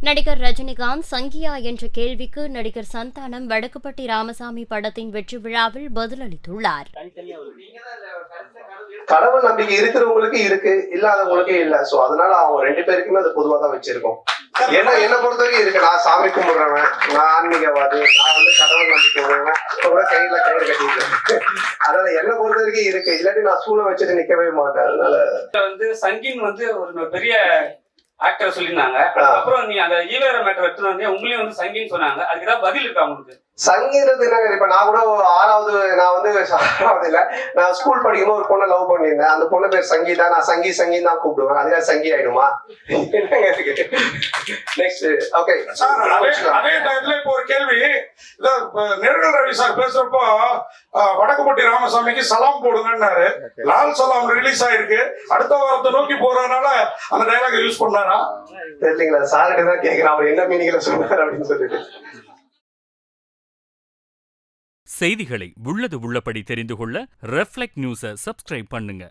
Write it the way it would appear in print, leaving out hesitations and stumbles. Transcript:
நடிகர் ரஜினிகாந்த் சங்கியா என்ற கேள்விக்கு நடிகர் சந்தானம் வடக்குப்பட்டி ராமசாமி படத்தின் வெற்றி விழாவில் பதிலளித்துள்ளார். கடவுள் நம்பிக்கை இருக்கிறவங்களுக்கு இருக்கு, இல்லாதவங்களுக்கு இல்ல. சோ அதனால அவங்க ரெண்டு பேருக்குமே அது பொதுவா தான் வச்சிருக்கோம். என்ன பொறுத்த வரைக்கும் இருக்கு. நான் சாமி கும்பிடுறவன், நான் ஆன்மீகவாதி, நான் கடவுள் நம்பிக்கை உள்ளவன். இப்ப கூட கையில கயிறு கட்டிட்டு அதனால என்ன பொறுத்த வரைக்கும் இருக்கு. இல்லாட்டி நான் சூழ வச்சுட்டு நிக்கவே மாட்டேன். அதனால சங்கின் ஒரு பெரிய ஆக்டர் சொல்லியிருந்தாங்க. அப்புறம் நீ அந்த ஈவேர மேட்டர் எடுத்து வந்து உங்களையும் சங்கின்னு சொன்னாங்க. அதுக்கு ஏதாவது பதில் இருக்கா உங்களுக்கு? சங்கீதத்து என்னங்க, இப்ப நான் கூட ஆறாவது இல்ல, நான் ஸ்கூல் படிக்கும்போது ஒரு பொண்ணை லவ் பண்ணியிருந்தேன். அந்த பொண்ணு பேர் சங்கீதா. நான் சங்கி தான் கூப்பிடுவேன். அதுக்காக சங்கி ஆயிடுமா? Next okay. அதே டயத்துல இப்போ ஒரு கேள்வி, நெருங்கல் ரவி சார் பேசுறப்போ வடக்குப்பட்டி ராமசாமிக்கு சலாம் போடுங்கன்னாரு. லால் சலாம் ரிலீஸ் ஆயிருக்கு, அடுத்த வாரத்தை நோக்கி போறதுனால அந்த டைலாக் யூஸ் பண்ணாரா தெரியலீங்களா? சார்கிட்ட தான் கேட்கிறேன், அவர் என்ன மீனிங்ல சொன்னார் அப்படின்னு சொல்லிட்டு. செய்திகளை உள்ளது உள்ளபடி தெரிந்து கொள்ள ரெஃப்ளெக்ட் நியூஸை சப்ஸ்கிரைப் பண்ணுங்க.